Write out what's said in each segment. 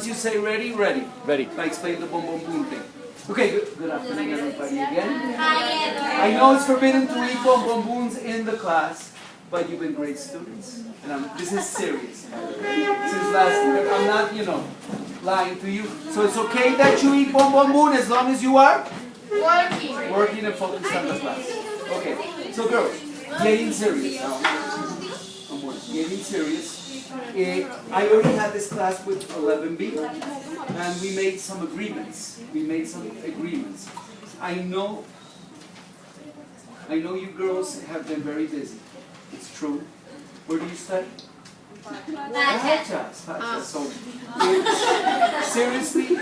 you say ready, ready. Ready. I explain the boom boom boom thing. Okay, good afternoon everybody again. Hi, I know it's forbidden to eat boom boom booms in the class, but you've been great students. And this is serious. Since last year, I'm not, lying to you. So it's okay that you eat boom boom boom as long as you are working and focused on the class. Okay, so girls, getting serious now. Getting serious. I already had this class with 11B, and we made some agreements. I know you girls have been very busy. It's true. Where do you study? Pajas. So, seriously,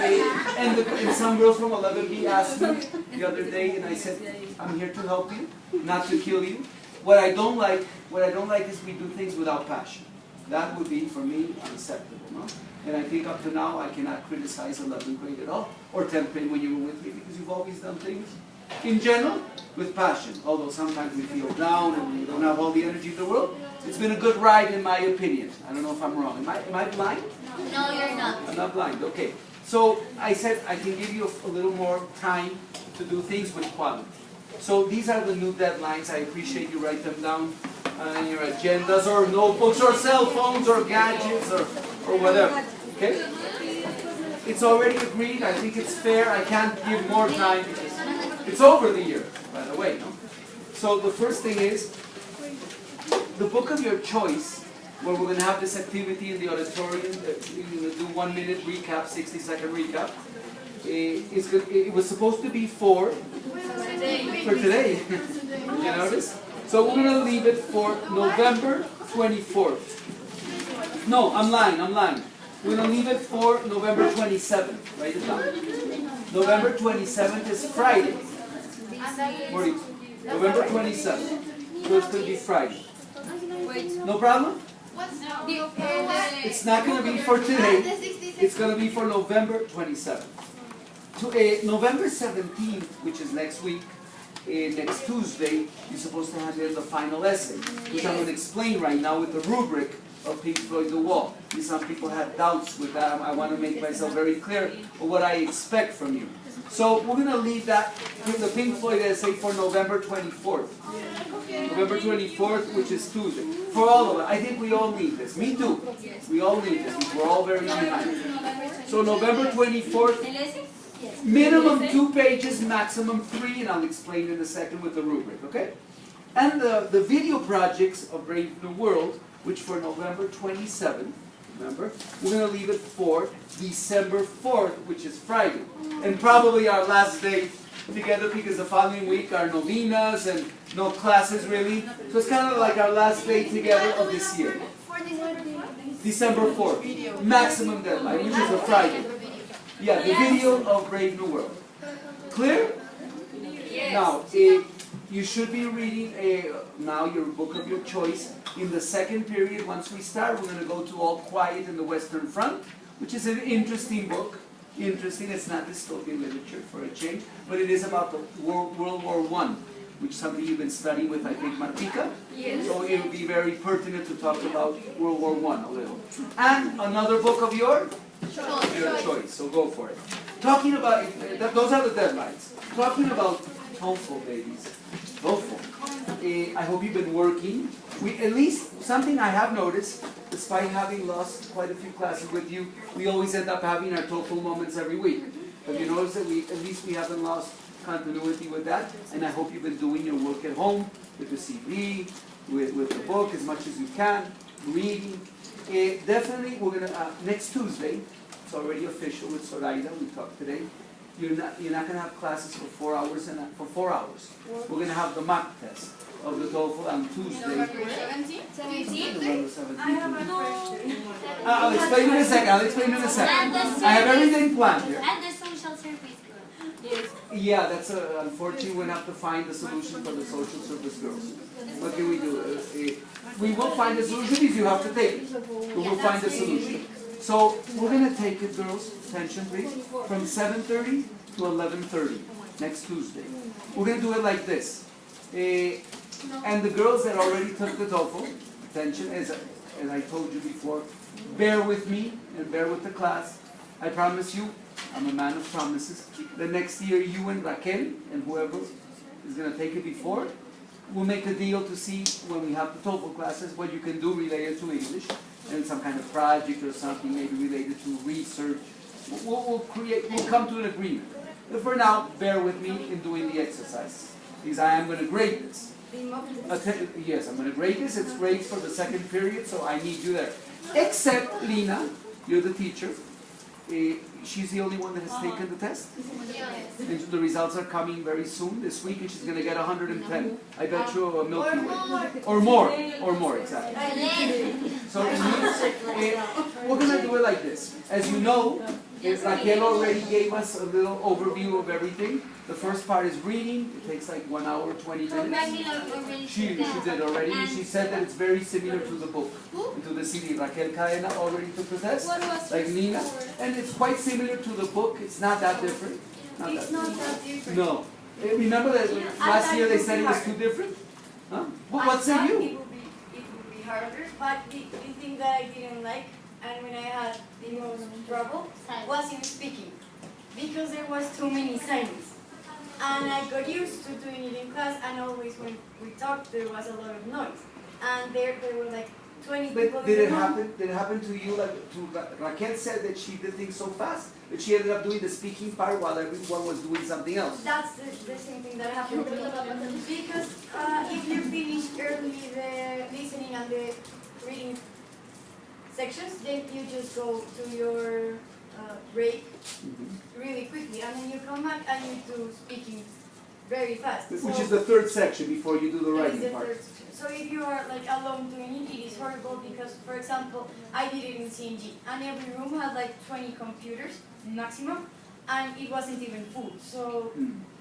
and some girls from 11B asked me the other day, and I said, I'm here to help you, not to kill you. What I don't like is we do things without passion. That would be, for me, unacceptable. No? And I think up to now, I cannot criticize 11th grade at all, or 10th grade when you were with me, because you've always done things, in general, with passion. Although sometimes we feel down and we don't have all the energy of the world. It's been a good ride, in my opinion. I don't know if I'm wrong. Am I blind? No, you're not. I'm not blind. Okay. So I said I can give you a little more time to do things with quality. So these are the new deadlines. I appreciate you write them down on your agendas or notebooks or cell phones or gadgets or whatever. Okay? It's already agreed. I think it's fair. I can't give more time because it's over the year, by the way. No? So the first thing is the book of your choice, where we're going to have this activity in the auditorium. We're going to do 1 minute recap, 60-second recap. It was supposed to be for today. Did you notice? So we're going to leave it for November 24th. No, I'm lying. We're going to leave it for November 27th. Write it down. November 27th is Friday. November 27th. So it's going to be Friday. No problem? It's not going to be for today. It's going to be for November 27th. November 17th, which is next week, next Tuesday, you're supposed to hand in the final essay, which I'm going to explain right now with the rubric of Pink Floyd The Wall. Some people had doubts with that. I want to make myself very clear of what I expect from you. So we're going to leave that with the Pink Floyd essay for November 24th. November 24th, which is Tuesday. For all of us. I think we all need this. Me too. We all need this. We're all very behind. So November 24th, minimum 2 pages, maximum 3, and I'll explain in a second with the rubric, okay? And the video projects of Brave New World, which for November 27th, remember, we're going to leave it for December 4th, which is Friday. And probably our last day together, because the following week are novenas and no classes really. So it's kind of like our last day together of this year. December 4th, maximum deadline, which is a Friday. Yeah, the video of Brave New World. Clear? Yes. Now, you should be reading now your book of your choice. In the second period, once we start, we're going to go to All Quiet in the Western Front, which is an interesting book. Interesting, it's not dystopian literature for a change, but it is about the World War I, which is something you've been studying with, I think, Martika. Yes. So it would be very pertinent to talk about World War I a little. And another book of your choice, so go for it. Talking about, those are the deadlines. Talking about TOEFL, babies. TOEFL. I hope you've been working. At least, something I have noticed, despite having lost quite a few classes with you, we always end up having our TOEFL moments every week. Have you noticed that at least we haven't lost continuity with that? And I hope you've been doing your work at home, with the CD, with the book as much as you can, reading. Definitely, we're going to, next Tuesday, it's already official with Zoraida, we talked today, you're not going to have classes for 4 hours. We're going to have the mock test of the TOEFL on Tuesday. November 17th? I'll explain in a second. I have everything planned here. And the social service girl. Yeah, that's unfortunately we're going to have to find the solution for the social service girls. What can we do? We will find a solution because you have to take it. We will find a solution. So we're going to take it, girls, attention please, from 7:30 to 11:30 next Tuesday. We're going to do it like this. And the girls that already took the TOEFL, attention, as I told you before, bear with me and bear with the class. I promise you, I'm a man of promises. The next year, you and Raquel and whoever is going to take it before, we'll make a deal to see when we have the TOEFL classes what you can do related to English and some kind of project or something maybe related to research. We'll come to an agreement. But for now, bear with me in doing the exercise because I am going to grade this. Yes, I'm going to grade this. It's grades for the second period, so I need you there. Except Lina, you're the teacher. She's the only one that has taken the test. And the results are coming very soon this week, and she's going to get 110. I bet you a Milky Way. Or more, exactly. So it means, we're going to do it like this. As you know, Raquel already gave us a little overview of everything. The first part is reading. It takes like 1 hour, 20 minutes. She did already. She said that it's very similar to the book, to the CD. Raquel Cadena already took the test, like Nina. And it's quite similar to the book. It's not that different. It's not that different. No. Remember that last year they said it was too different? Huh? What say you? It would be harder, but the thing that I didn't like, and when I had the most trouble, was in speaking. Because there was too many signs. And I got used to doing it in class, and always when we talked, there was a lot of noise. And there were like 20 people. But did it happen to you? Like Raquel said that she did things so fast that she ended up doing the speaking part while everyone was doing something else. That's the same thing that happened to me. Because if you finish early the listening and the reading sections, then you just go to your break really quickly, and then you come back and you do speaking very fast. Which is the third section before you do the writing part. So if you are like alone doing it, it is horrible because, for example, I did it in CNG, and every room had like 20 computers maximum, and it wasn't even full. So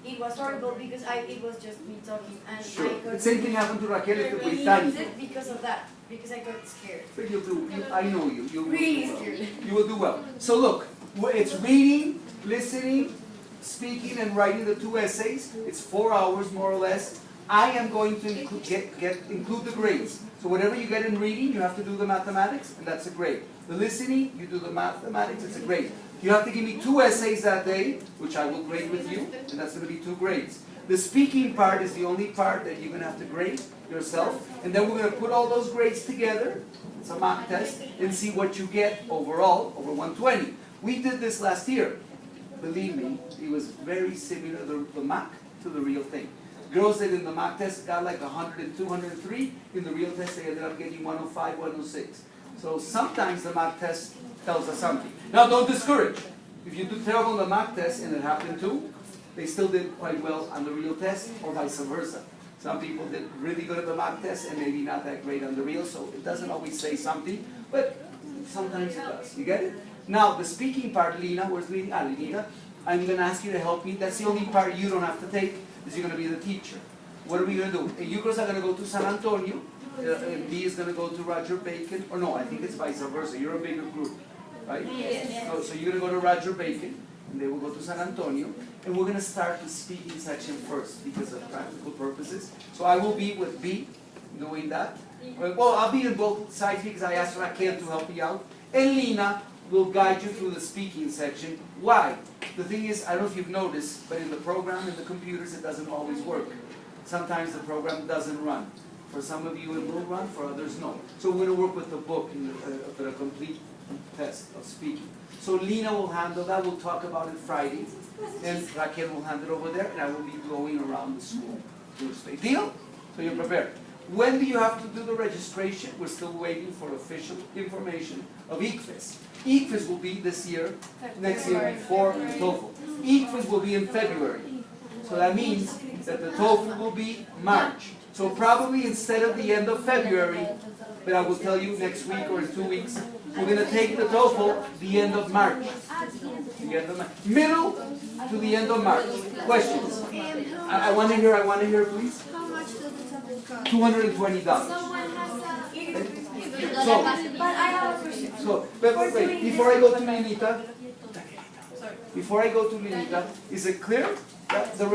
it was horrible because it was just me talking, and sure. I got The same thing happened to Raquel at the Británico. because of that, because I got scared. But you'll do. I know you. You'll Really do well. scared. You will do well. So look, it's reading, listening, speaking, and writing the 2 essays. It's 4 hours more or less. I am going to include the grades. So whatever you get in reading, you have to do the mathematics, and that's a grade. The listening, you do the mathematics, it's a grade. You have to give me 2 essays that day, which I will grade with you, and that's going to be 2 grades. The speaking part is the only part that you're going to have to grade yourself, and then we're going to put all those grades together, it's a mock test, and see what you get overall over 120. We did this last year. Believe me, it was very similar, the mock to the real thing. Girls that in the mock test got like 100 and 203. In the real test, they ended up getting 105, 106. So sometimes the mock test tells us something. Now, don't discourage. If you do terrible on the mock test, and it happened too, they still did quite well on the real test, or vice versa. Some people did really good at the mock test, and maybe not that great on the real, so it doesn't always say something, but sometimes it does. You get it? Now, the speaking part, Lina, where's Lina? Lina, I'm going to ask you to help me. That's the only part you don't have to take, is you're going to be the teacher. What are we going to do? You girls are going to go to San Antonio. B is going to go to Roger Bacon. Or no, I think it's vice versa. You're a bigger group, right? Yes. So you're going to go to Roger Bacon, and they will go to San Antonio. And we're going to start the speaking section first because of practical purposes. So I will be with B doing that. Well, I'll be in both sides because I asked Raquel to help me out. And Lina will guide you through the speaking section. Why? The thing is, I don't know if you've noticed, but in the program, in the computers, it doesn't always work. Sometimes the program doesn't run. For some of you, it will run. For others, no. So we're going to work with the book for a complete test of speaking. So Lina will handle that. We'll talk about it Friday. And Raquel will hand it over there, and I will be going around the school Tuesday. Deal? So you're prepared. When do you have to do the registration? We're still waiting for official information of ICFES. ICFES will be this year, next year before the TOEFL. ICFES will be in February. So that means that the TOEFL will be March. So probably instead of the end of February, but I will tell you next week or in 2 weeks, we're going to take the TOEFL the end of March. The end of March. Middle to the end of March. Questions? I want to hear, please. How much does the TOEFL cost? $220. Someone has So, But I have a question. but wait, before I go to Linita, is it clear that the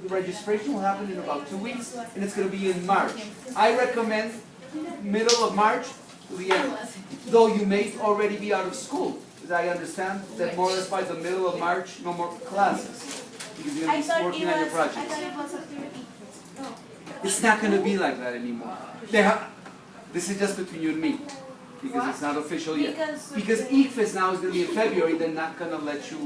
registration will happen in about 2 weeks, and it's going to be in March? I recommend middle of March to the end, though you may already be out of school. Is did I understand that more or less by the middle of March, no more classes? Because you're going to be working on your project. I thought it was up to no. It's not going to be like that anymore. This is just between you and me. Because it's not official yet. Because ICFES now is going to be in February, they're not going to let you,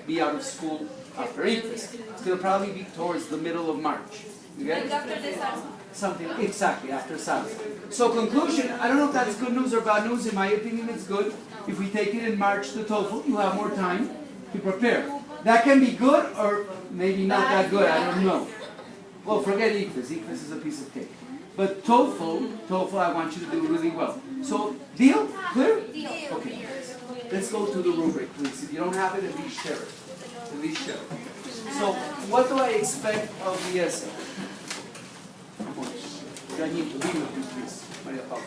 be out of school after ICFES. It's going to probably be towards the middle of March. You get it? After the summer. Something, exactly, after summer. So conclusion, I don't know if that's good news or bad news. In my opinion, it's good. If we take it in March, the TOEFL, you have more time to prepare. That can be good or maybe not that good, I don't know. Well, forget ICFES. ICFES is a piece of cake. But TOEFL, I want you to do really well. So, deal? Clear? Okay. Let's go to the rubric, please. If you don't have it, at least share it. At least share it. So, what do I expect of the essay? I need to be with you, please. Maria Paula.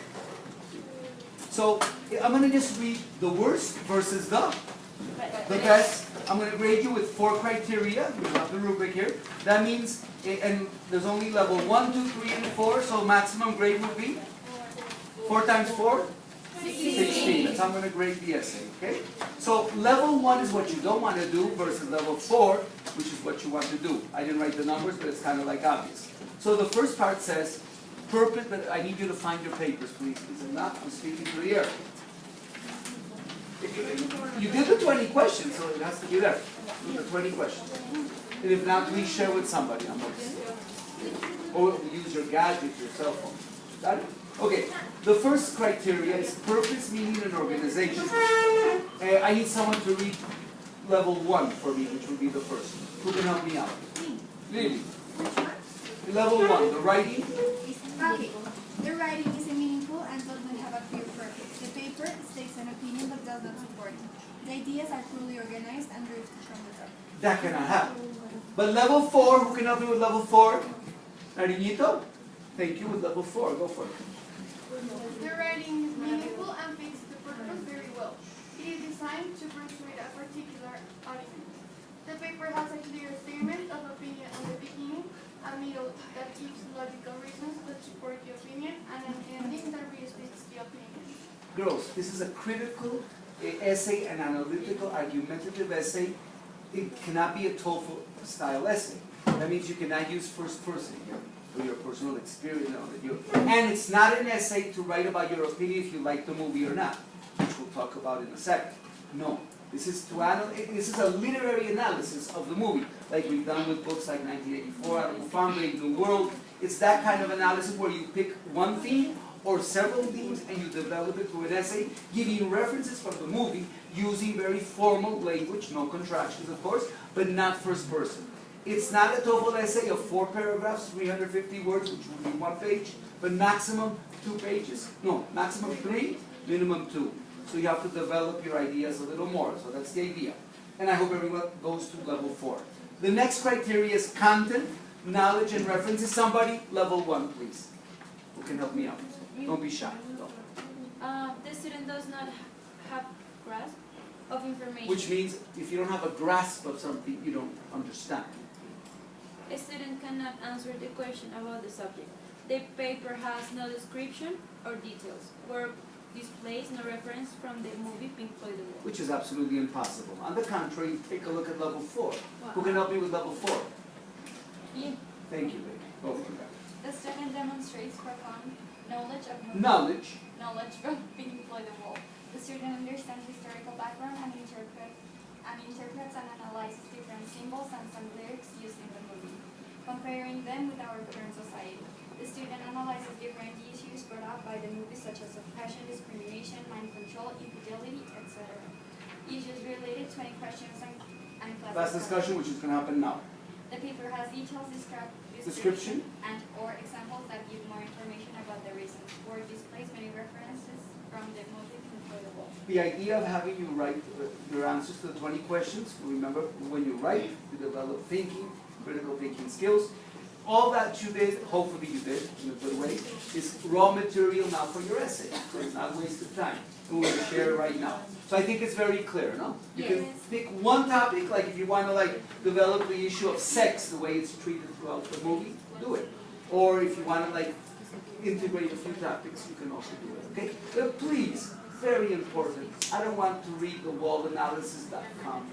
So, I'm going to just read the worst versus the best. I'm going to grade you with 4 criteria. We have the rubric here. That means, and there's only level 1, 2, 3, and 4, so maximum grade would be 4 times 4? 16. That's how I'm going to grade the essay, okay? So level 1 is what you don't want to do versus level 4, which is what you want to do. I didn't write the numbers, but it's kind of like obvious. So the first part says, purpose, but I need you to find your papers, please. Because if not, I'm speaking to the air. You did the 20 questions, so it has to be there. The 20 questions. And if not, please share with somebody on this. Or use your gadget, your cell phone. Got it? Okay. The first criteria is purpose, meaning, and organization. I need someone to read level 1 for me, which would be the first. Who can help me out? Really? Level 1, the writing. Okay. The writing is meaningful and does not have a clear purpose. The paper states an opinion but does not support it. The ideas are poorly organized and drift from the top. That cannot happen. But level 4, who can help me with level 4? Nariñito? Thank you, with level 4. Go for it. The writing is meaningful and fits the purpose very well. It is designed to persuade a particular audience. The paper has a clear statement of opinion at the beginning, a middle that gives logical reasons that support the opinion, and an ending that restates the opinion. Girls, this is a critical essay, an analytical, argumentative essay. It cannot be a TOEFL-style essay. That means you cannot use first person here for your personal experience. And it's not an essay to write about your opinion if you like the movie or not, which we'll talk about in a second. No. This is this is a literary analysis of the movie, like we've done with books like 1984, Out of Buffon, Brave New World. It's that kind of analysis where you pick one theme or several themes and you develop it through an essay, giving references from the movie, using very formal language, no contractions of course, but not first person. It's not a TOEFL essay of 4 paragraphs, 350 words, which would be 1 page, but maximum 2 pages. No, maximum 3, minimum 2. So you have to develop your ideas a little more. So that's the idea. And I hope everyone goes to level 4. The next criteria is content, knowledge, and references. Somebody, level 1, please. Who can help me out? Don't be shy. Go. The student does not have grasp of information. Which means if you don't have a grasp of something, you don't understand. A student cannot answer the question about the subject. The paper has no description or details, or displays no reference from the movie Pink Floyd. Which is absolutely impossible. On the contrary, take a look at level 4. Wow. Who can help me with level 4? Yeah. Thank you, baby. Go for that. The student demonstrates profound knowledge of Knowledge. from Pink Floyd the Wall. The student understands historical background and interprets and analyzes different symbols and some lyrics used in the movie, comparing them with our current society. The student analyzes different issues brought up by the movie, such as oppression, discrimination, mind control, infidelity, etc. Issues related, 20 questions and class Last discussion, which is going to happen now. The paper has detailed Description and or examples that give more information about the reasons, or displays many references from the movie before the wall. The idea of having you write your answers to the 20 questions, remember, when you write, you develop thinking, critical thinking skills. All that you did, hopefully you did, in a good way, is raw material now for your essay. So it's not wasted time. We're going to share it right now. So I think it's very clear, no? You can pick one topic, like if you want to develop the issue of sex, the way it's treated throughout the movie, do it. Or if you want to integrate a few topics, you can also do it, okay? But please, very important. I don't want to read the wallanalysis.com.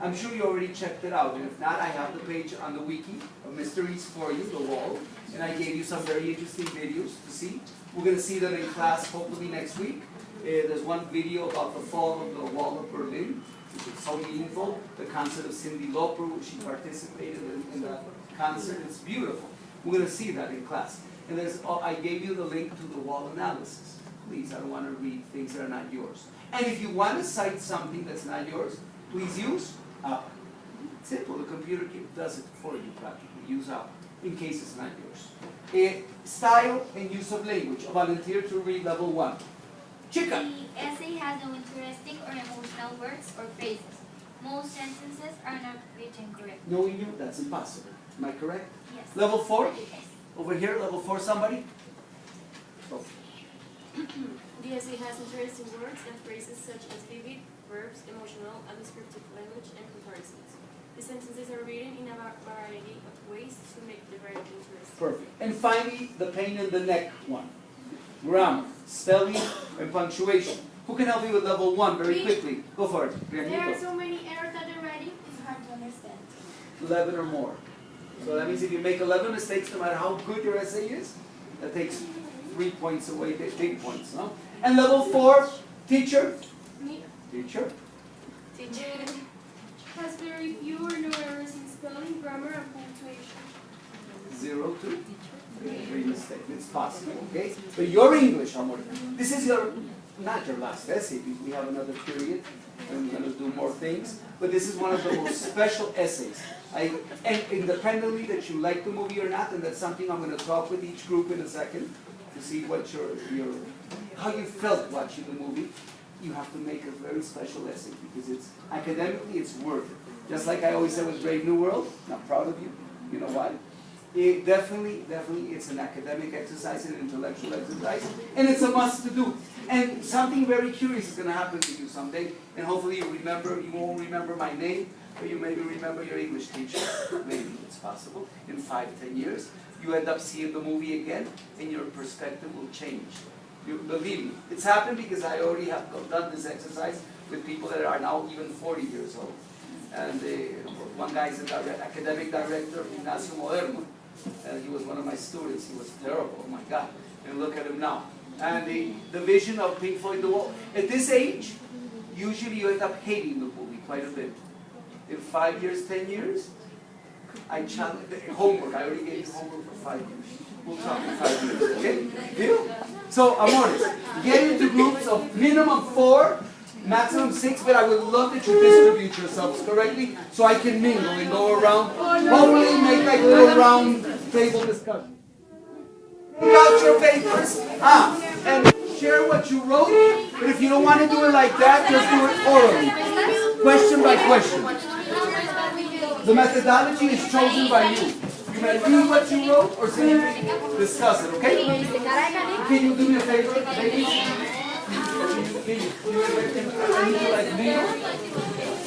I'm sure you already checked it out, and if not, I have the page on the wiki of Mysteries for You, the wall, and I gave you some very interesting videos to see. We're going to see them in class hopefully next week. There's one video about the fall of the wall of Berlin, which is so meaningful. The concert of Cyndi Lauper, which she participated in that concert. It's beautiful. We're going to see that in class. And I gave you the link to the wall analysis. Please, I don't want to read things that are not yours. And if you want to cite something that's not yours, please use up. Simple, the computer does it for you practically. Use up in case it's not yours. Style and use of language. A volunteer to read level 1. Chica. The essay has no interesting or emotional words or phrases. Most sentences are not written correctly. Knowing you, that's impossible. Am I correct? Yes. Level 4? Yes. Over here, level 4, somebody? Oh. The essay has interesting words and phrases such as vivid, verbs, emotional, and descriptive language, and comparisons. The sentences are written in a variety of ways to make the writing interesting. Perfect. And finally, the pain in the neck one. Grammar, spelling, and punctuation. Who can help me with level 1 very quickly? Go for it. There are so many errors that the writing is hard to understand. 11 or more. So that means if you make 11 mistakes, no matter how good your essay is, that takes 3 points away, big points, no? And level 4, teacher? Me. Teacher? Has very few or no errors in spelling, grammar, and punctuation. 0 to 3 mistakes. It's possible, okay? But your English, amor, this is not your last essay, because we have another period, and we're going to do more things. But this is one of the most special essays. And independently that you like the movie or not, and that's something I'm going to talk with each group in a second, to see what how you felt watching the movie. You have to make a very special essay, because it's academically it's worth it. Just like I always said with Brave New World, I'm proud of you. You know why? It definitely, it's an academic exercise, an intellectual exercise, and it's a must to do. And something very curious is going to happen to you someday, and hopefully you won't remember my name, but you maybe remember your English teacher. Maybe it's possible. In 5-10 years, you end up seeing the movie again, and your perspective will change. You believe me, it's happened because I already have done this exercise with people that are now even 40 years old. And one guy is an academic director of Ignacio Moderno. And he was one of my students. He was terrible, oh my God. And look at him now. And the vision of Pink Floyd, The Wall. At this age, usually you end up hating the movie quite a bit. In 5 years, 10 years, I challenge homework. I already gave you homework for 5 years. We'll talk in 5 years, okay? Deal? So, amores, get into groups of minimum 4, maximum 6, but I would love that you distribute yourselves correctly so I can mingle and go around. Hopefully make like a little round table discussion. Take out your papers, and share what you wrote, but if you don't want to do it like that, just do it orally. Question by question. The methodology is chosen by you. You may read what you wrote or simply discuss it, okay? Can you do me a favor, ladies?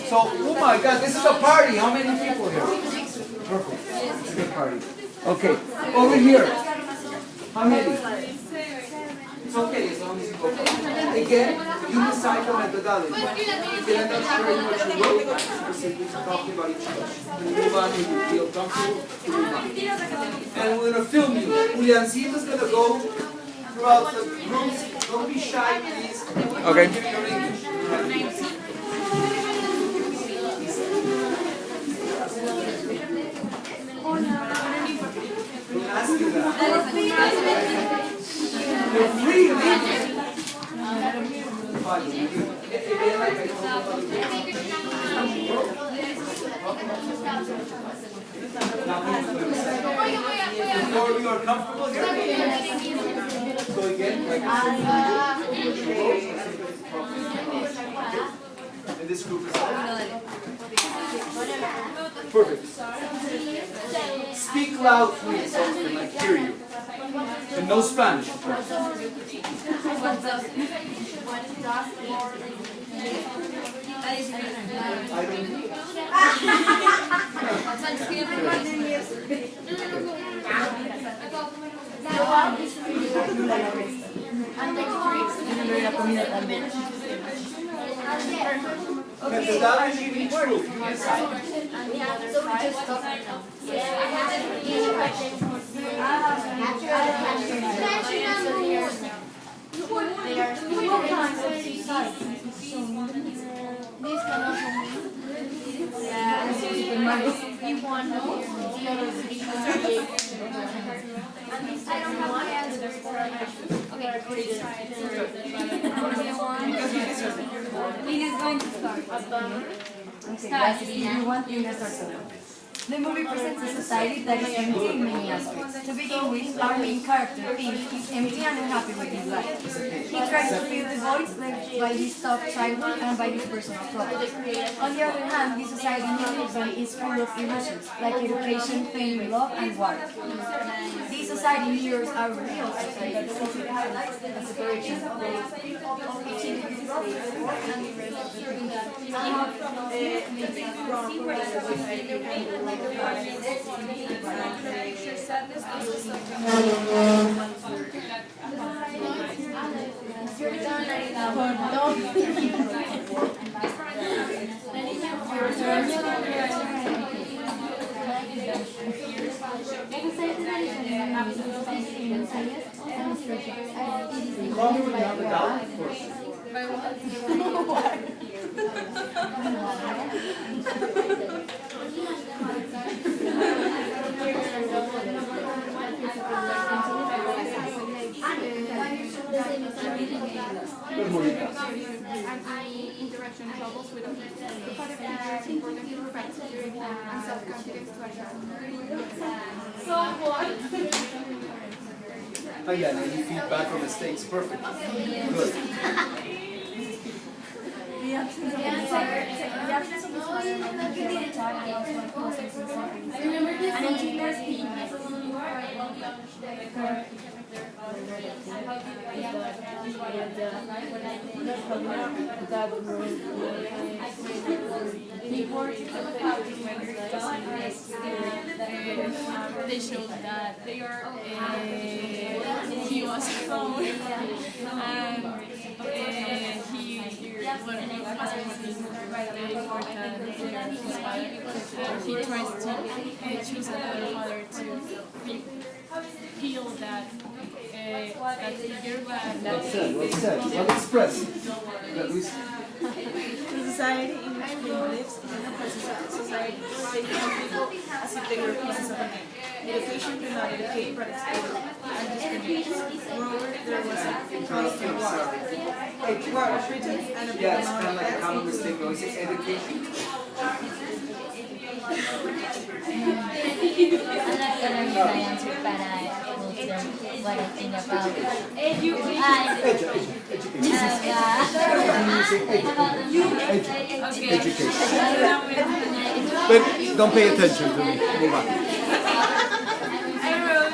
So, oh my God, this is a party. How many people here? Perfect. It's a good party. Okay, over here. How many? It's okay as long as you go. Again, you decide the methodology. You can end up sharing what you wrote or simply talking about each other. You move on when you feel comfortable. And we're going to film you. Juliancito's going to go throughout the groups. Don't be shy, please. Okay. Give me your English. Don't ask you that. You're free to leave. Before we are comfortable here. So again, like I said, and this group is perfect. Speak loud, please, so I can hear you. And no Spanish. I don't incluir la comida también. Because the dollar you each group, you decide. So we just stop. They are two kinds of societies. These can also mean. You want the other three. I don't have my answers for Lina is going to start. Okay, if you want, Lina starts. The movie presents a society that is empty in many aspects. To begin with, our main character, Tim, is empty and unhappy with his life. He tries to fill the voids left by his tough childhood and by his personal problems. On the other hand, this society he lives in is full of illusions, like education, fame, love, and war. This society mirrors our real society. It highlights the separation of the Call me when you have a doubt, of course. Interaction troubles with others. The father figure is important to provide security and self-confidence to a child. So what? Oh yeah, now you feedback on mistakes, perfect. Good. They showed that they are he was found and he he tries to choose another mother to feel that figure, but Well said. Well expressed. the society in which he lives is an oppressive society. They treat people as if they were pieces of a man. Education do not educate, but exploit and discriminate. Moreover, there was a constant war of pretense and a Yeah, it's kind of like a common mistake. Always say education. What I think about But don't pay attention to me. Move on. I wrote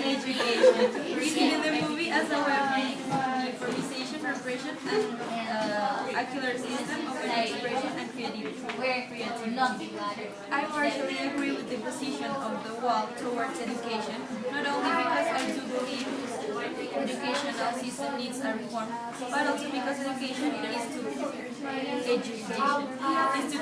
education. Reading the movie as a way of improvisation, repression, and accurate system of expression and creativity. I partially agree with the position of the wall towards education, not only because I do believe educational system needs a reform, but also because education is to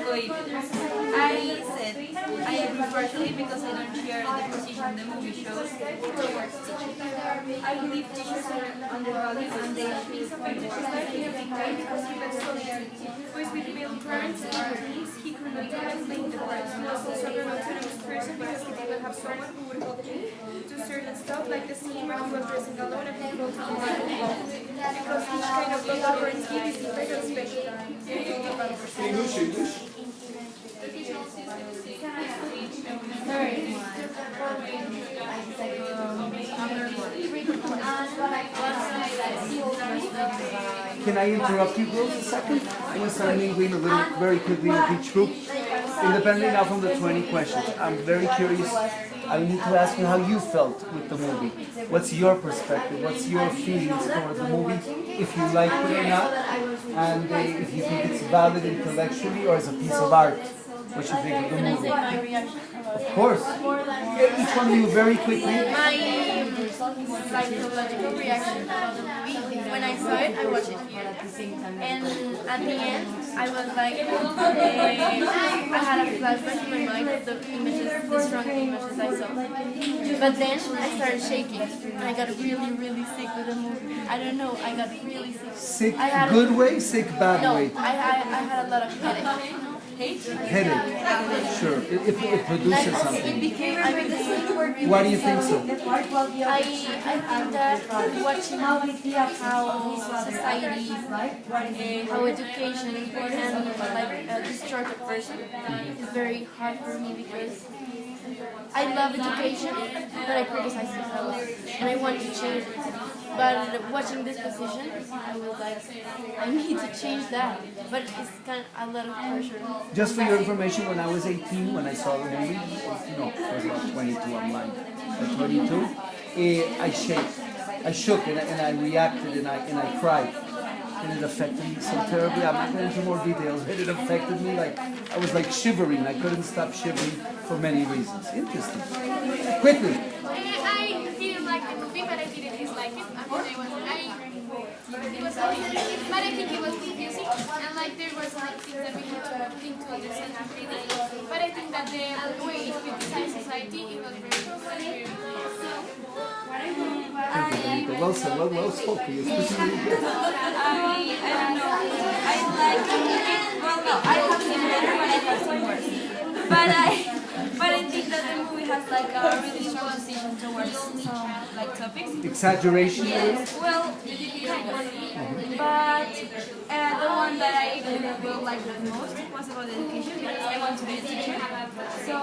coexist. I said I agree partially because I don't share the position the movie shows towards teachers. I believe teachers are undervalued and they are piece of teachers like in a big way because he was so with male parents and teens, he could not explain the parents. He was also an autonomous person because he didn't have someone who would help him do certain stuff like the scene where he was dressing alone and he wrote to him because each kind of love parents give is different and special. English. Can I interrupt you girls a second? I'm going to start mingling a little very quickly with each group. Independently now from the 20 questions. I'm very curious. I need to ask you how you felt with the movie. What's your perspective? What's your feelings toward the movie? If you like it or not, and if you think it's valid intellectually or as a piece of art. What you think of the Can I say movie? my reaction? Of course. Each one of you very quickly. My psychological reaction about the movie, when I saw it, I watched it here. And at the end, I was like, I had a flashback in my mind of the images, the strong images I saw. But then I started shaking, and I got really, really sick with the movie. I don't know, I got really sick. Sick, I had good way, sick, bad No, way. I had a lot of headache. Headache. Sure. It produces something. I became Why do you think so? I think that watching how society, how education can like distort a person is very hard for me because I love education, but I criticize it a lot, and I want to change it. But watching this position, I was like, I need to change that. But it's kind of a lot of pressure. Just for your information, when I was 18, when I saw the movie, no, I was about 22, I'm lying, but 22, I shook and I reacted and I cried. And it affected me so terribly. I'm not going into more details, but it affected me like, I was like shivering. I couldn't stop shivering for many reasons. Interesting. Quickly. I didn't like the movie, but I didn't dislike it. I mean, it was okay, but I think it was confusing, and like there was like things that we had to think to understand completely. But I think that the way it criticized society, it was very Thank you, well said, well spoken. You're speaking really good. I don't know. I like it. Well, no, I have seen better, but I have seen worse. But I think that the movie has like a really strong decision towards some like topics. Exaggeration? Yes, well, kind of. But the one that I will like the most was about education because I want to be a teacher. So.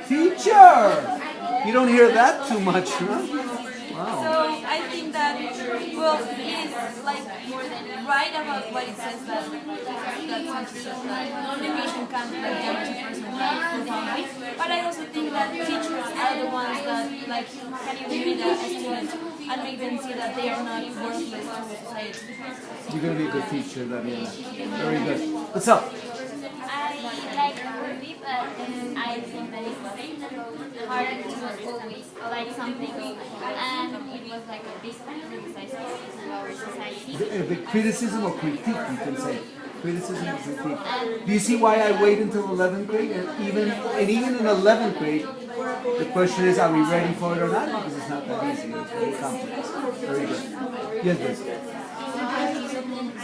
Teacher! You don't hear that too much, huh? Wow. So I think that, well, it is like right about what it says that education can like damage a person profoundly. But I also think that teachers are the ones that like can educate a student and make them see that they are not worthless to society. You're going to be a good teacher, Daniela. Very good. What's up? I like the movie, but I think that it was hard to always like something, and it was like a big criticism of our society. The criticism or critique, you can say. Criticism or critique. Do you see why I wait until 11th grade? And even in 11th grade, the question is, are we ready for it or not? Because it's not that easy. It's very complex. Very good. Yes, yes.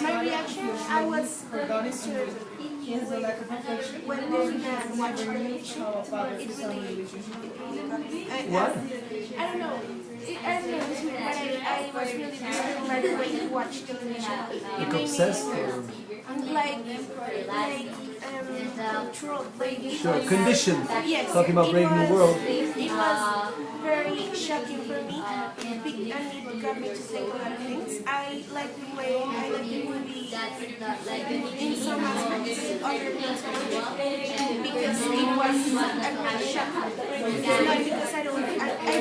My reaction, I was disturbed when they watched the show. What? I don't know. I don't know, but I was really disturbed by the way he watched television. Like obsessed? Or? Controlled. Sure, conditioned. Yes. Talking about breaking the world. It was very shocking for me, and it got me to think a lot of things. I like the movie in some aspects, other things because it was a shock. It's not because I don't. I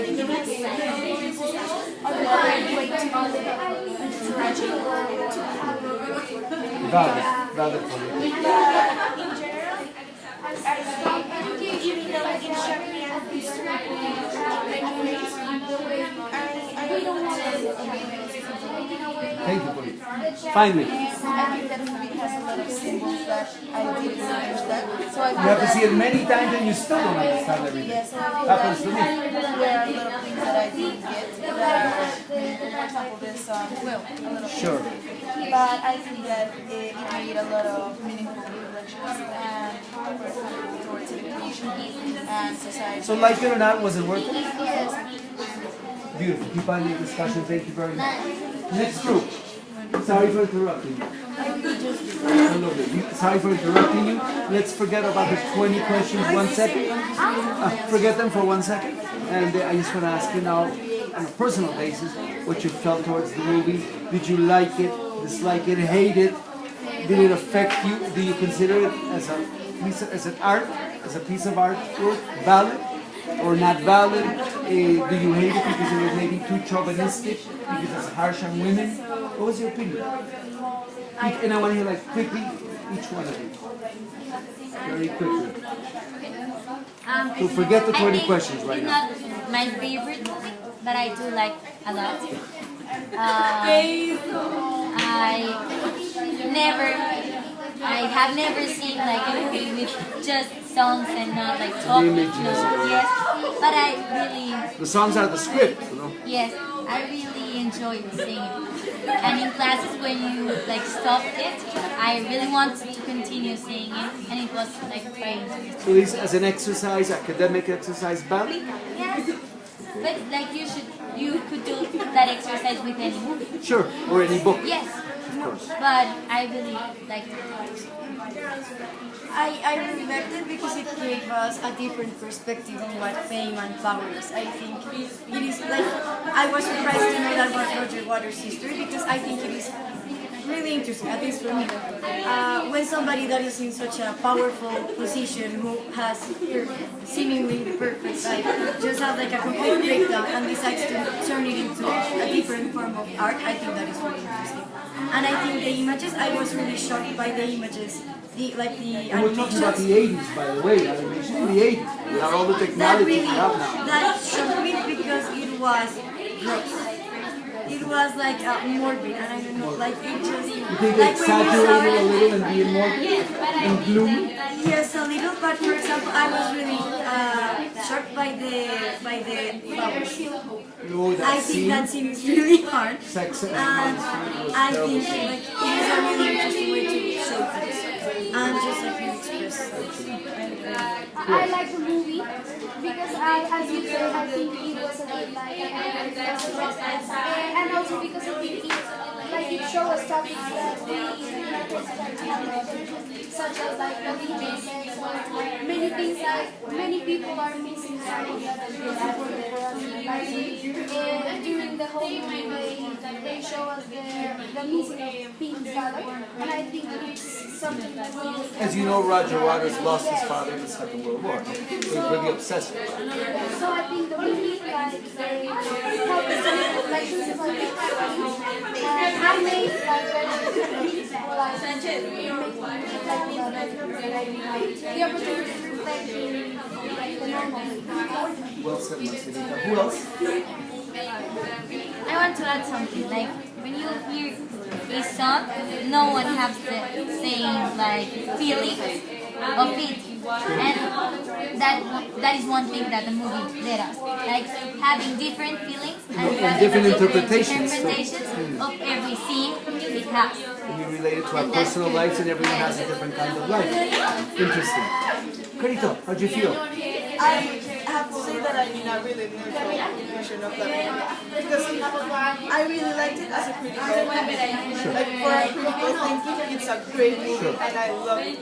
think it was a right way to tragic. Valid for you. In general, I think even though it shocked me and disturbed me in many ways, I don't want to. Thank you, Polly. Finally. I think that movie has a lot of symbols that I didn't understand. So I You have to see it many times and you still don't understand everything. Yes, so I feel Happens to me. there are a lot of things that I didn't get. For example, this well, a lot of Sure. but I think that it made a lot of meaningful reflections and, for example, towards education and society. So like it or not, was it worth it? Yes. Beautiful. Keep on your discussion. Thank you very much. Next group. Sorry for interrupting you. Sorry for interrupting you. Let's forget about the 20 questions 1 second. Forget them for 1 second. And I just want to ask you now, on a personal basis, what you felt towards the movie. Did you like it, dislike it, hate it? Did it affect you? Do you consider it as a piece of, as a piece of artwork, valid or not valid? Do you hate it because it was maybe too chauvinistic, because it's harsh on women? What was your opinion? And I want to hear like quickly, Each one of you. Very quickly. So forget the 20 questions right it's now. not my favorite movie, but I do like a lot. I have never seen like a movie with just songs and not like talking. Images. Yes, but I really, The songs are the script, you know. yes, I really enjoy singing. And in classes when you like stopped it, I really wanted to continue singing, and it was like very interesting. So this as an exercise, academic exercise, ballet? Yes, but like you could do that exercise with any movie. Sure, or any book. Yes, Of course. but I really liked it. I really liked it because it gave us a different perspective on what fame and power is. I think it is like, I was surprised to know that was Roger Waters' history because I think it is really interesting, at least for me. When somebody that is in such a powerful position who has seemingly the perfect life just has like a complete breakdown and decides to turn it into a different form of art, I think that is really interesting. And I think the images, I was really shocked by the images. The And we're talking about the 80s, by the way, animation in the 80s. Without all the technology we have now. that shocked me because it was gross. It was like morbid, and I don't know, like it just You think like exaggerated a little and being more and gloomy? Yes, a little, but for example, I was really shocked by the flowers. Oh, I that think scene. that scene is really hard, Sex and I think like it is a really interesting way to show things and just like really express. I like the movie because as you said, I think it was a bit like and also because I think it shows us topics that we such as like religion, many things like many people are missing something that is important for us. Like during the whole movie, they show us the missing of Pink Floyd, and I think it's something that we. As you know, Roger Waters lost his father in the Second World War. He was really obsessed with it. So I think the movie, like, they help us to make reflections about it. And I made, like, very people, like, the opportunity to reflect in, like, the normal. Well said, Marcelita. Who else? I want to add something. Like when you hear a song, no one has the same like feeling of it, and that is one thing that the movie did us. Like having different feelings and different interpretations of every scene it has. And you relate it to our personal lives, and everyone has a different kind of life. Interesting. Carito, how'd you feel? I have to say that I did not really neutral version of that movie because I really liked it as a critical movie. Like for a critical thinking, it's a great movie and I love it.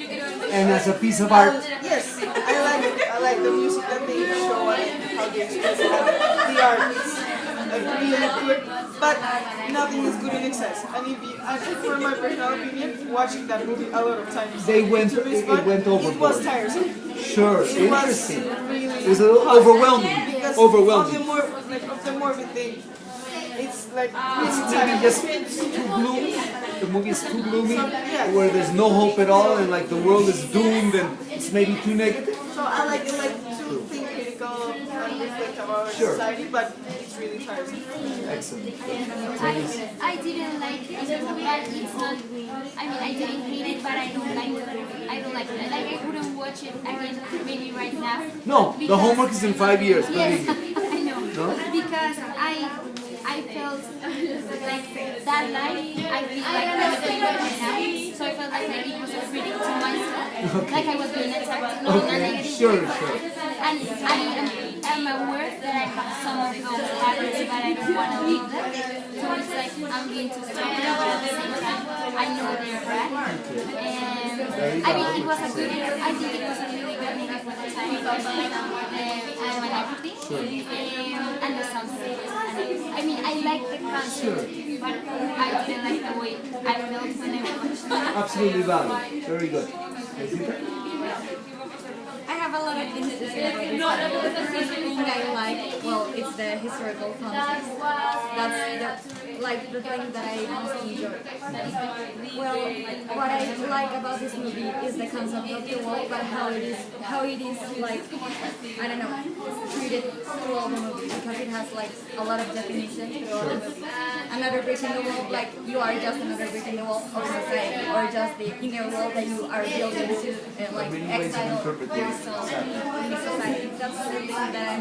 And as a piece of art, Yes, I like it. I like the music that they show and how they express it. And the art is like really good, but nothing is good in excess. And if you, I think for my personal opinion, watching that movie a lot of times, it went overboard. It was tiresome. Sure, It interesting. was really It was a little overwhelming. because Overwhelming. of the morbid thing. It's like It's maybe just too gloomy. The movie is too gloomy, where there's no hope at all, and like the world is doomed, and it's maybe too negative. So I like it like to think critical and reflect about our society, but it's really tiresome. Excellent. I didn't like it, but it's not. I mean, I didn't hate it, but I don't like it. I don't like it. Like I wouldn't watch it again, maybe right now. No, the homework is in 5 years. Yes, Believe me. I know. No? Because I felt like that life, I feel like I'm living right now. So I felt like it was a critic to myself. Like I was being attacked. No, Okay, sure. And I am aware that I have some of those habits, but I don't want to leave them. So it's like I'm being too stubborn, but at the same time, I know they're bad. And I mean, it was a good, I think it was a really good movie for the time. And everything. And the soundtrack. I mean, I like the concept, but I didn't like the way I felt when I watched it. Absolutely valid. Very good. I have a lot of things to say about this. The first thing I like, well, it's the historical context. That's like the thing that I most enjoy? Well, what I like about this movie is the concept of the world, but how it is like, I don't know, it's treated through all the movie, because it has like a lot of definitions through all the movie. Another brick in the wall, like you are just another brick in the wall of society, or just the inner world that you are building to like exile yourself in the society. That's the thing that I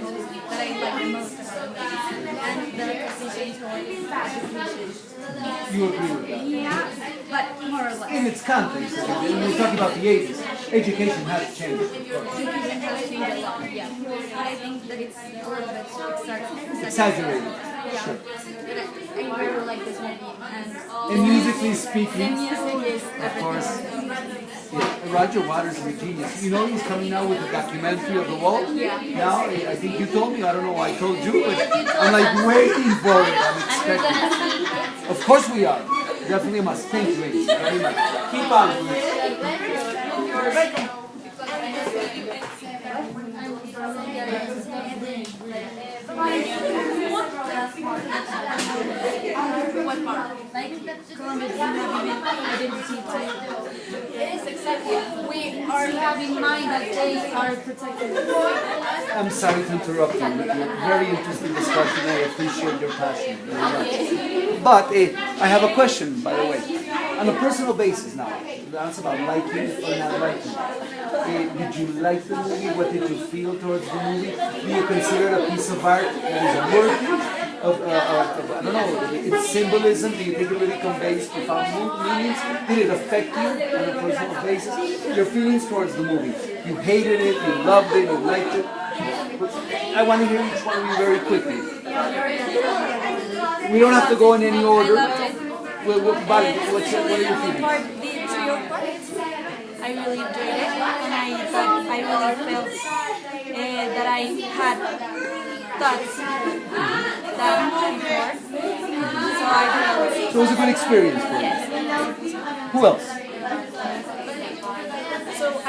like the most about the movie, and the decision towards education. You agree with that? Yeah, but more or less. In its context, when we're talking about the 80s, education has changed. Education has changed a lot, yeah. But I think that it's a little bit Exaggerated. Yeah. Sure. But I really like this movie. And musically The speaking, music is of course, everything. yeah, Roger Waters is a genius. You know he's coming out with a documentary of the wall? Yeah. Now, I think you told me, I don't know why I told you, but I'm like waiting for it. I'm expecting it. Of course we are. Definitely a must. Thank you, ladies, very much. Keep on, please. What part? Like Colombia's identity too. Yes, exactly. We are having in mind that they are protected. I'm sorry to interrupt you. You're very interesting discussion. I appreciate your passion very much. But I have a question, by the way. On a personal basis now, that's about liking or not liking. Did you like the movie? What did you feel towards the movie? Do you consider it a piece of art that is worthy of I don't know, its symbolism? Do you think it really conveys profound meanings? Did it affect you on a personal basis? Your feelings towards the movie. You hated it, you loved it, you liked it. I want to hear each one of you very quickly. We don't have to go in any order. What are your feelings? The trio part, I really enjoyed it, and I thought I really felt that I had thoughts that before. So I felt. So it was a good experience for you. Yes. Who else? So I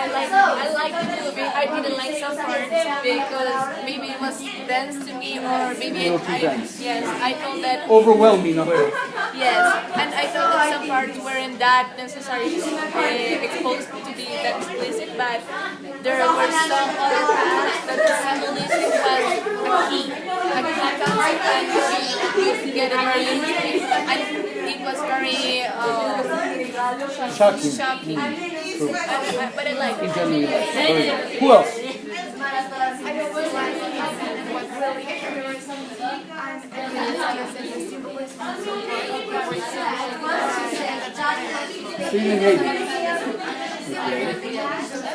like the movie. I didn't like some parts because maybe it was dense to me, or maybe I felt that Overwhelming of it. yes, and I felt that some parts weren't that necessarily exposed to be that explicit, but there were some other parts that the symbolism was a key concept, and you get it very interesting, and it was very shocking. But I like it. Who else?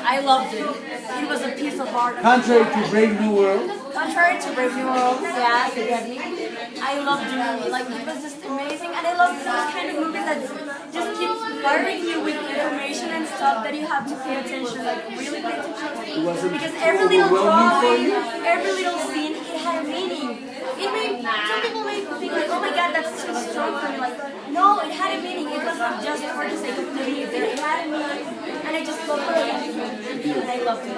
I loved it. It was a piece of art. Contrary to Brave New World. Contrary to Brave New World, yeah, definitely. I loved the movie. Like, it was just amazing, and I love those kind of movies that just keep firing you with information and stuff that you have to pay attention, like really pay attention. Because every little drawing, every little scene, it had a meaning. It made some people may think like, oh my god, that's too strong for me. Like, no, it had a meaning. It was not just for the sake of putting it there. It had a meaning, and I just loved it. And I loved it.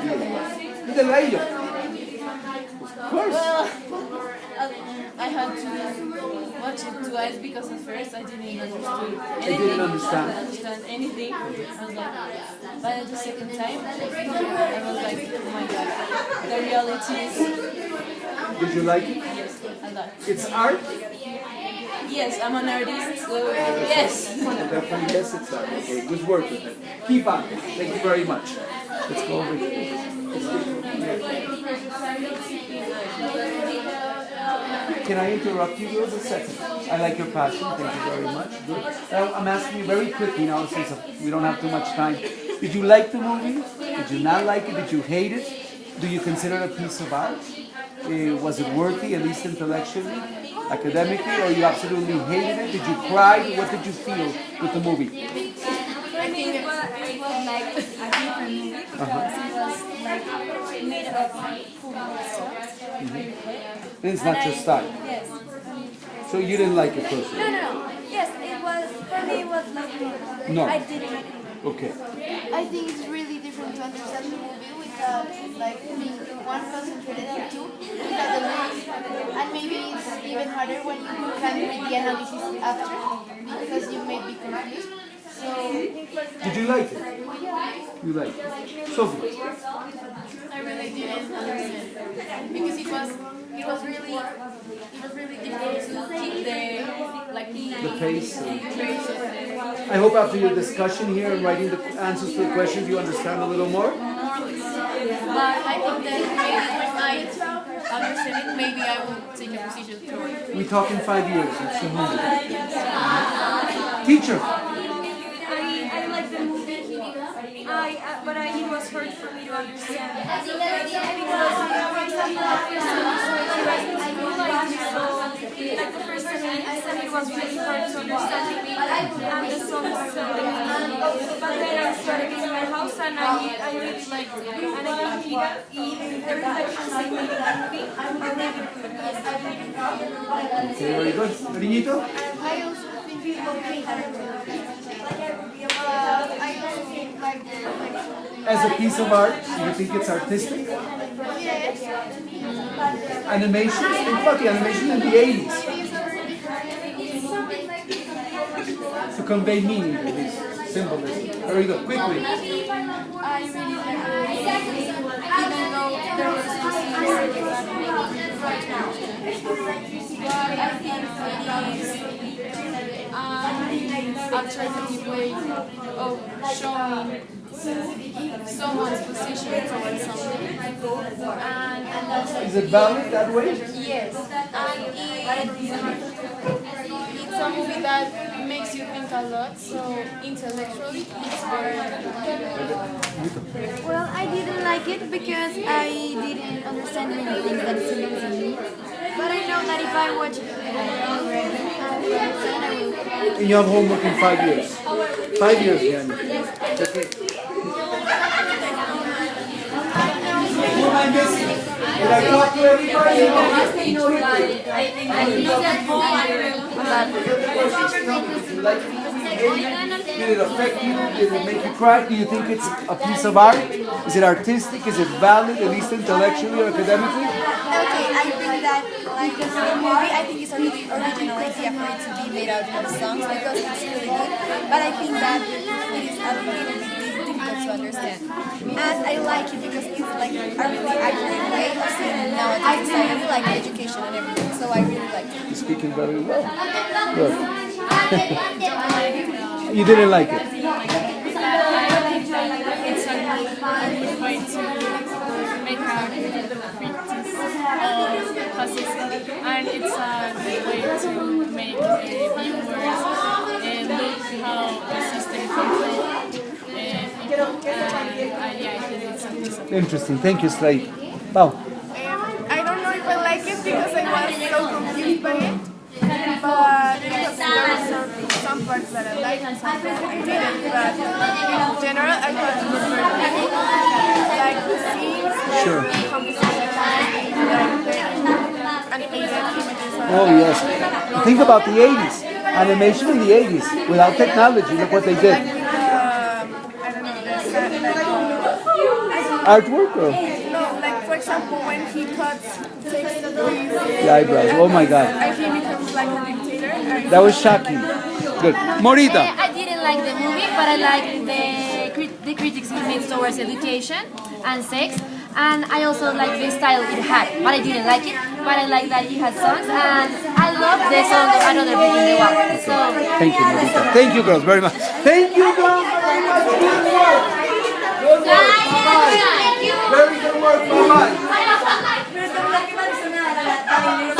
Of course. Well, I had to watch it twice because at first I didn't understand anything. I was like, but at the second time, I was like, oh my god, the reality is. Did you like it? Yes, I like it. It's art? Yes, I'm an artist, so yes. Definitely, yes, it's art. Okay, good work with it. Keep on. Thank you very much. Let's go over here. Can I interrupt you girls a second? I like your passion. Thank you very much. Good. Now, I'm asking you very quickly now, since we don't have too much time. Did you like the movie? Did you not like it? Did you hate it? Do you consider it a piece of art? Was it worthy, at least intellectually, academically, or you absolutely hated it? Did you cry? What did you feel with the movie? I think it was like a different movie because it was like made of football stuff. And it's not your style. Yes. So you didn't like it personally? No. Yes, it was, for me it was like, No. I didn't like it. Okay. I think it's really different to understand the movie without like being one concentrated on two without the lyrics. And maybe it's even harder when you can read the analysis after because you may be confused. So Did you like it? You like it. Sophie? I really didn't understand because it was really difficult to keep The pace. I hope after your discussion here and writing the answers to the questions you understand a little more. but I think that maybe when I understand it, maybe I will take a position toward it. We talk in 5 years. It's the movie. Teacher. I like the movie. But it was hard for me to understand. Because like the first 10 minutes, and it was really hard to understand me and the songs. But then I started in my house and I really liked it. And I think the reflections I made in the movie are really good. Okay, very good. Riñito? I also think it's okay. I also think like the As a piece of art, do you think it's artistic? yes. Animation? Think about the animation in the 80s. To convey meaning, at least. Symbolism. Very good. Quickly. I really like the movie, even though there was this right now. But I think it is alternative way of showing someone's position towards something. And Is it valid that way? yes, and it's a movie that makes you think a lot, so intellectually it's very Well, I didn't like it because I didn't understand many things that it's in me. But I know that if I watch it already, I will understand, I will. And you have homework in 5 years. 5 years, Yanni. Okay. Who am I missing? Did I talk to everybody? Did it affect you? Did it make you cry? Do you think it's a piece of art? Is it artistic? Is it valid, at least intellectually or academically? Okay, I think that like the movie, I think it's a really original idea for it to be made out of songs because it's really good. But I think that it is a little bit difficult to understand. And I like it because it's like a really accurate way of seeing nowadays society, like education and everything. So I really like it. You're speaking very well. Good. You didn't like it? It's a good way to make a critique of fascism, and it's a good way to make viewers look how the system controls people. And yeah, I think it's a piece of Interesting. Thank you, Slade. Wow. I don't know if I like it because I was so confused by it. But because there were some parts that I liked and some parts I didn't. But in general, I thought it was very good. Like the scenes, like Sure. the composition, like the animated images. Oh, yes. Think about the 80s. Animation in the 80s. Without technology, look what they did. I don't know, Artwork or? no, like for example, when he takes The eyebrows. Oh my God. I think he becomes like a dictator. That was shocking. Good. Morita. I didn't like the movie, but I liked the critics it made towards education and sex. And I also like the style it had, but I didn't like it. But I like that it had songs, and I love the song of Another Brick in the Wall. So Thank you, Morita. Thank you, girls, very much. Thank you, girls, very much. Good work. Good work. Bye-bye. Very good work. Bye-bye.